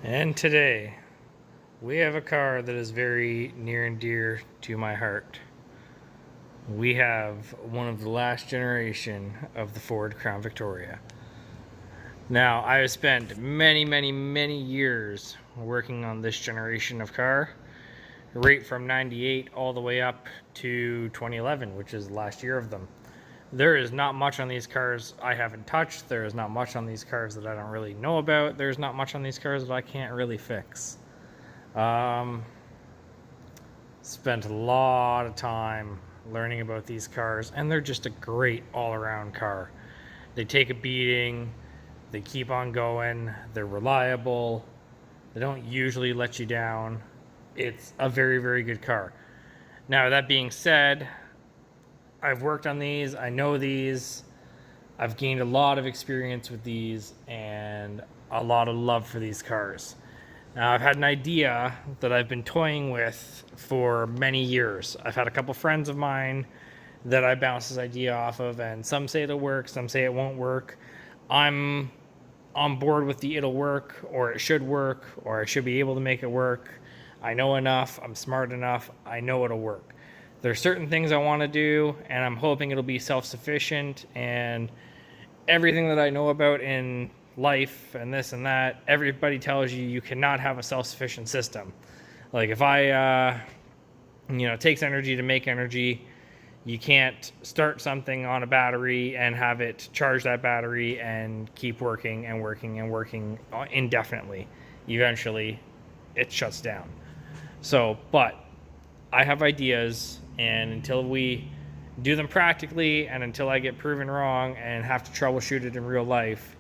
And today, we have a car that is very near and dear to my heart. We have one of the last generation of the Ford Crown Victoria. Now, I have spent many years working on this generation of car, right from 98 all the way up to 2011, which is the last year of them. There is not much on these cars I haven't touched. There is not much on these cars that I don't really know about. There's not much on these cars that I can't really fix. Spent a lot of time learning about these cars, and they're just a great all-around car. They take a beating, they keep on going, they're reliable, they don't usually let you down. It's a very good car. Now, that being said, I've worked on these, I know these, I've gained a lot of experience with these and a lot of love for these cars. Now, I've had an idea that I've been toying with for many years. I've had a couple friends of mine that I bounce this idea off of, and some say it'll work, some say it won't work. I'm on board with the it'll work, or it should work, or I should be able to make it work. I know enough, I'm smart enough, I know it'll work. There's certain things I want to do, and I'm hoping it'll be self-sufficient, and everything that I know about in life and this and that, everybody tells you you cannot have a self-sufficient system. Like if it takes energy to make energy. You can't start something on a battery and have it charge that battery and keep working and working and working indefinitely. Eventually, it shuts down. But I have ideas, and until we do them practically and until I get proven wrong and have to troubleshoot it in real life,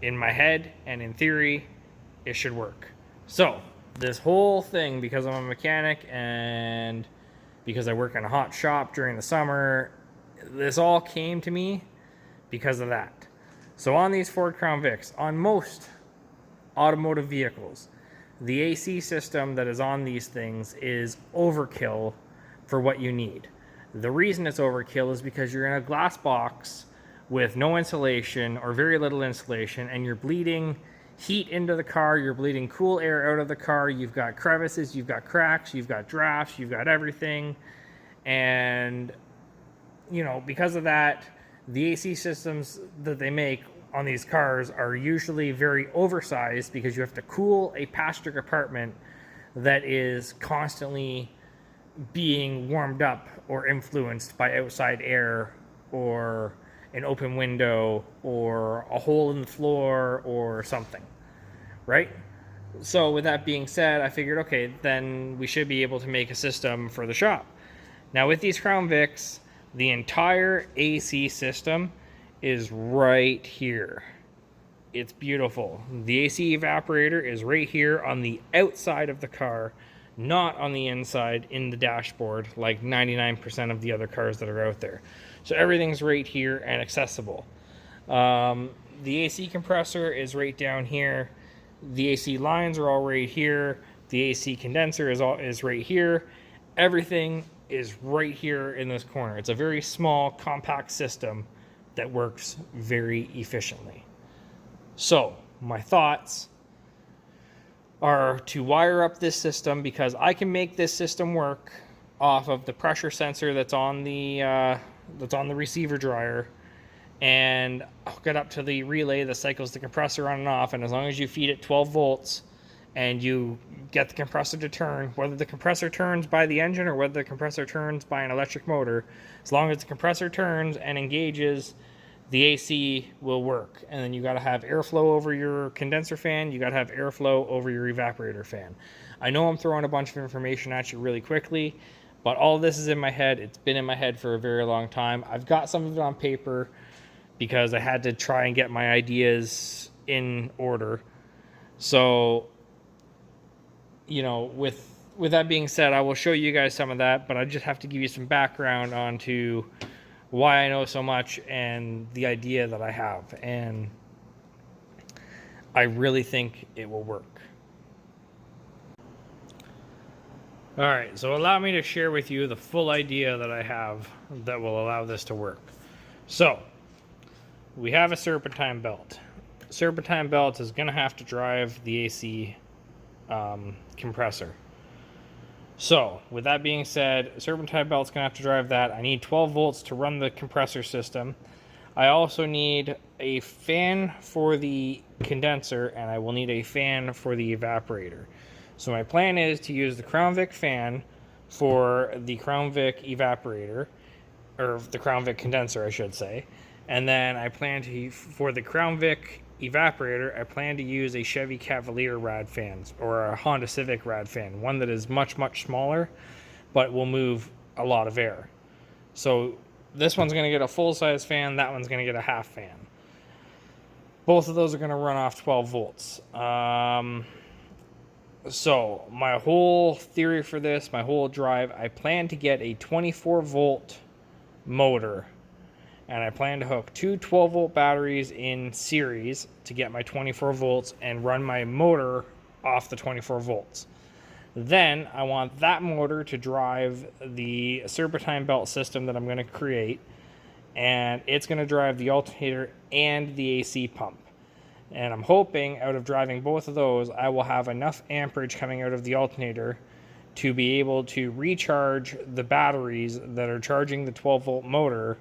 in my head and in theory, it should work. So, this whole thing, because I'm a mechanic and because I work in a hot shop during the summer, this all came to me because of that. So on these Ford Crown Vics, on most automotive vehicles, the AC system that is on these things is overkill for what you need. The reason it's overkill is because you're in a glass box with no insulation or very little insulation, and you're bleeding heat into the car, you're bleeding cool air out of the car, you've got crevices, you've got cracks, you've got drafts, you've got everything. And, because of that, the AC systems that they make on these cars are usually very oversized because you have to cool a passenger compartment that is constantly being warmed up or influenced by outside air or an open window or a hole in the floor or something, right? So with that being said, I figured, okay, then we should be able to make a system for the shop. Now with these Crown Vics, the entire AC system is right here. It's beautiful. The AC evaporator is right here on the outside of the car, not on the inside in the dashboard like 99% of the other cars that are out there. So everything's right here and accessible. The AC compressor is right down here. The AC lines are all right here. The AC condenser is right here. Everything is right here in this corner. It's a very small, compact system that works very efficiently. So my thoughts are to wire up this system, because I can make this system work off of the pressure sensor that's on the receiver dryer, and hook it up to the relay that cycles the compressor on and off. And as long as you feed it 12 volts and you get the compressor to turn, whether the compressor turns by the engine or whether the compressor turns by an electric motor, as long as the compressor turns and engages, the AC will work. And then you got to have airflow over your condenser fan. You got to have airflow over your evaporator fan. I know I'm throwing a bunch of information at you really quickly, but all of this is in my head. It's been in my head for a very long time. I've got some of it on paper because I had to try and get my ideas in order. So, with that being said, I will show you guys some of that, but I just have to give you some background onto why I know so much and the idea that I have. And I really think it will work. All right, so allow me to share with you the full idea that I have that will allow this to work. So, we have a serpentine belt. serpentine belt is going to have to drive the AC compressor. So, with that being said, serpentine belt's going to have to drive that. I need 12 volts to run the compressor system. I also need a fan for the condenser, and I will need a fan for the evaporator. So my plan is to use the Crown Vic fan for the Crown Vic evaporator, or the Crown Vic condenser, I should say. And then I plan to, for the Crown Vic evaporator, I plan to use a Chevy Cavalier rad fan or a Honda Civic rad fan, one that is much, much smaller, but will move a lot of air. So this one's going to get a full-size fan, that one's going to get a half fan. Both of those are going to run off 12 volts. So my whole theory for this, my whole drive, I plan to get a 24-volt motor, and I plan to hook two 12-volt batteries in series to get my 24 volts and run my motor off the 24 volts. Then I want that motor to drive the serpentine belt system that I'm going to create, and it's going to drive the alternator and the AC pump. And I'm hoping out of driving both of those, I will have enough amperage coming out of the alternator to be able to recharge the batteries that are charging the 12-volt motor,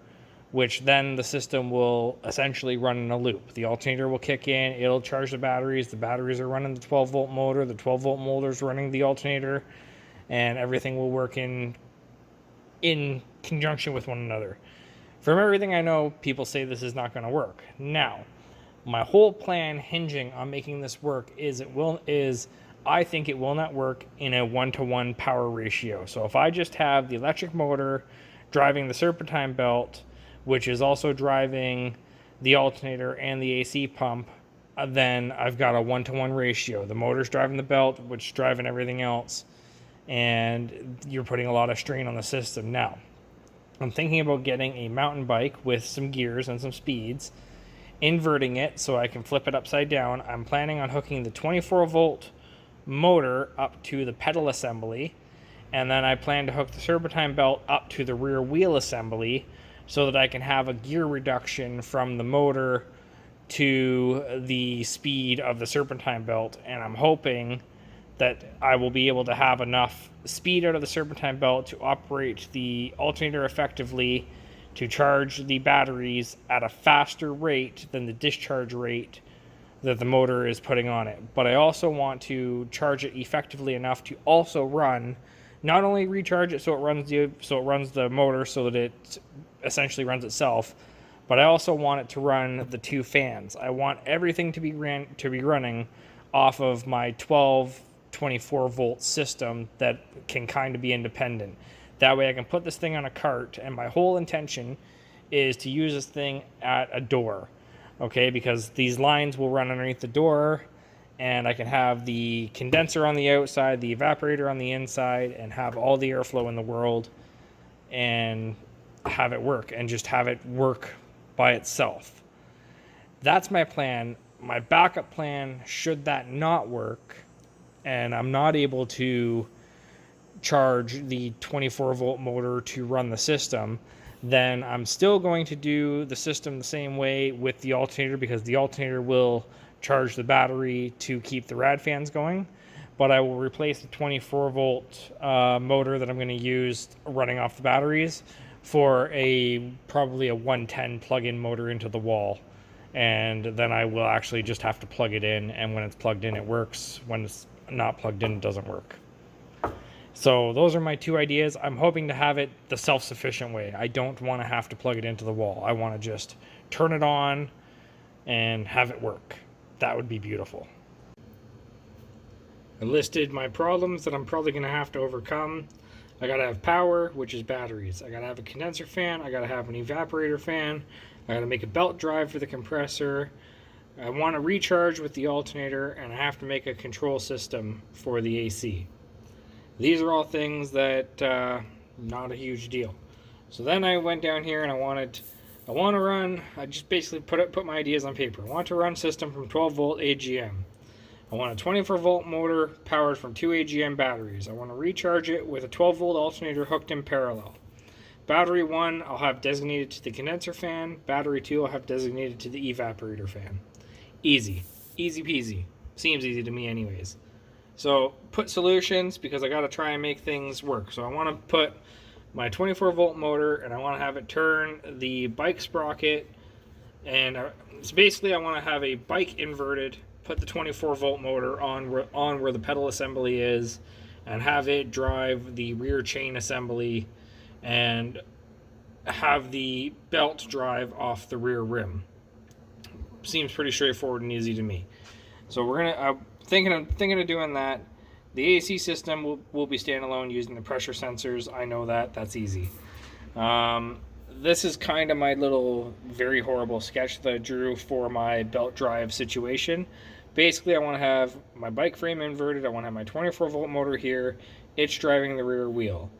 which then the system will essentially run in a loop. The alternator will kick in, it'll charge the batteries are running the 12-volt motor, the 12-volt motor is running the alternator, and everything will work in conjunction with one another. From everything I know, people say this is not going to work. Now, my whole plan hinging on making this work is I think it will not work in a 1-to-1 power ratio. So if I just have the electric motor driving the serpentine belt, which is also driving the alternator and the AC pump, then I've got a 1-to-1 ratio. The motor's driving the belt, which is driving everything else, and you're putting a lot of strain on the system. Now, I'm thinking about getting a mountain bike with some gears and some speeds, inverting it so I can flip it upside down. I'm planning on hooking the 24-volt motor up to the pedal assembly, and then I plan to hook the serpentine belt up to the rear wheel assembly so that I can have a gear reduction from the motor to the speed of the serpentine belt. And I'm hoping that I will be able to have enough speed out of the serpentine belt to operate the alternator effectively, to charge the batteries at a faster rate than the discharge rate that the motor is putting on it. But I also want to charge it effectively enough to also run, not only recharge it so it runs the motor so that it essentially runs itself, but I also want it to run the two fans. I want everything to be running off of my 24-volt system that can kind of be independent. That way I can put this thing on a cart, and my whole intention is to use this thing at a door, okay? Because these lines will run underneath the door, and I can have the condenser on the outside, the evaporator on the inside, and have all the airflow in the world, and have it work, and just have it work by itself. That's my plan. My backup plan, should that not work, and I'm not able to charge the 24-volt motor to run the system, then I'm still going to do the system the same way with the alternator, because the alternator will charge the battery to keep the rad fans going, but I will replace the 24-volt motor that I'm going to use running off the batteries for probably a 110 plug-in motor into the wall, and then I will actually just have to plug it in, and when it's plugged in it works. When it's not plugged in, it doesn't work. So those are my two ideas. I'm hoping to have it the self-sufficient way. I don't want to have to plug it into the wall. I want to just turn it on and have it work. That would be beautiful. I listed my problems that I'm probably going to have to overcome. I got to have power, which is batteries. I got to have a condenser fan. I got to have an evaporator fan. I got to make a belt drive for the compressor. I want to recharge with the alternator, and I have to make a control system for the AC. These are all things that not a huge deal. So then I went down here and I just basically put my ideas on paper. I want to run system from 12-volt AGM. I want a 24-volt motor powered from 2 AGM batteries. I want to recharge it with a 12-volt alternator hooked in parallel. Battery 1 I'll have designated to the condenser fan. Battery 2 I'll have designated to the evaporator fan. Easy. Easy peasy. Seems easy to me anyways. So put solutions, because I got to try and make things work. So I want to put my 24 volt motor, and I want to have it turn the bike sprocket, and so basically I want to have a bike inverted, put the 24 volt motor on where the pedal assembly is, and have it drive the rear chain assembly, and have the belt drive off the rear rim. Seems pretty straightforward and easy to me. So we're gonna thinking of doing that. The AC system will be standalone using the pressure sensors. I know that's easy. This is kind of my little very horrible sketch that I drew for my belt drive situation. Basically, I want to have my bike frame inverted. I want to have my 24 volt motor here. It's driving the rear wheel.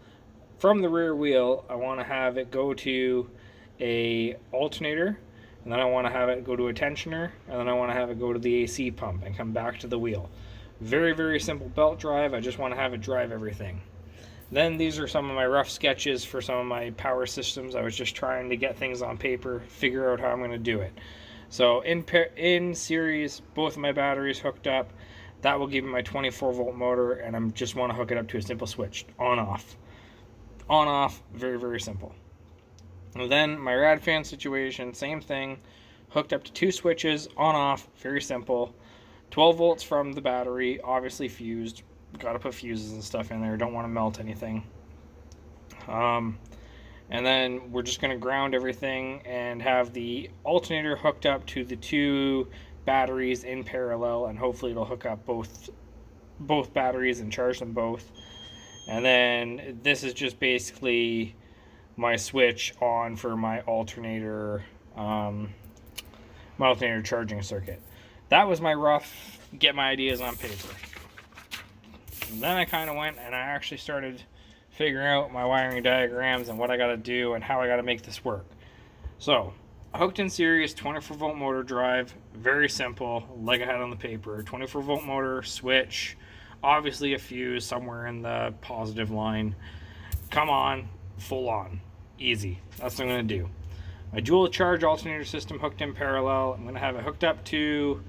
From the rear wheel, I want to have it go to a alternator, and then I want to have it go to a tensioner, and then I want to have it go to the AC pump and come back to the wheel. Very, very simple belt drive. I just want to have it drive everything. Then these are some of my rough sketches for some of my power systems. I was just trying to get things on paper, figure out how I'm going to do it. So in series, both of my batteries hooked up. That will give me my 24 volt motor, and I just want to hook it up to a simple switch, on off. On off, very, very simple. And then my rad fan situation, same thing, hooked up to 2 switches, on off, very simple. 12 volts from the battery, obviously fused. Got to put fuses and stuff in there, don't want to melt anything. And then we're just going to ground everything and have the alternator hooked up to the 2 batteries in parallel, and hopefully it'll hook up both batteries and charge them both. And then this is just basically my switch on for my alternator charging circuit. That was my rough get my ideas on paper. And then I kind of went and I actually started figuring out my wiring diagrams and what I got to do and how I got to make this work. So, hooked in series 24 volt motor drive, very simple, like I had on the paper. 24 volt motor, switch, obviously a fuse somewhere in the positive line. Come on, full on, easy. That's what I'm going to do. My dual charge alternator system hooked in parallel. I'm going to have it hooked up to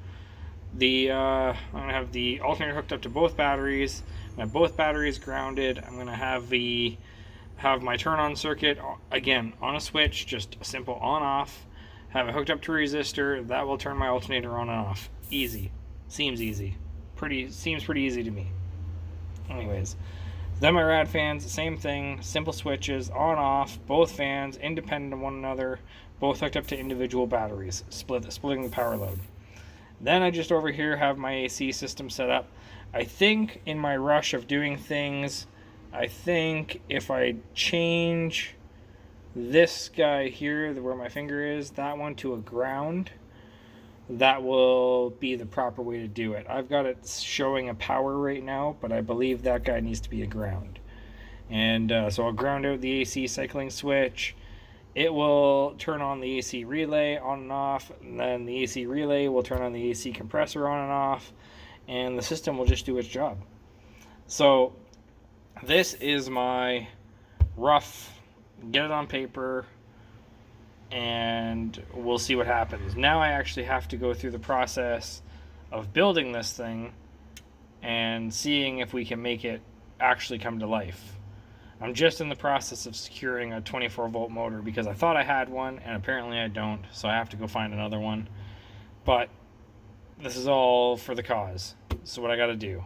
I'm going to have the alternator hooked up to both batteries. I have both batteries grounded. I'm going to have my turn on circuit again on a switch, just a simple on off. Have it hooked up to a resistor that will turn my alternator on and off. Easy. Seems easy. Seems pretty easy to me. Anyways, then my rad fans, same thing, simple switches, on off, both fans independent of one another, both hooked up to individual batteries, splitting the power load. Then I just over here have my AC system set up. I think in my rush of doing things, I think if I change this guy here, where my finger is, that one to a ground, that will be the proper way to do it. I've got it showing a power right now, but I believe that guy needs to be a ground. And so I'll ground out the AC cycling switch. It will turn on the AC relay on and off, and then the AC relay will turn on the AC compressor on and off, and the system will just do its job. So this is my rough, get it on paper, and we'll see what happens. Now I actually have to go through the process of building this thing and seeing if we can make it actually come to life. I'm just in the process of securing a 24 volt motor because I thought I had one and apparently I don't, so I have to go find another one. But this is all for the cause. So what I got to do.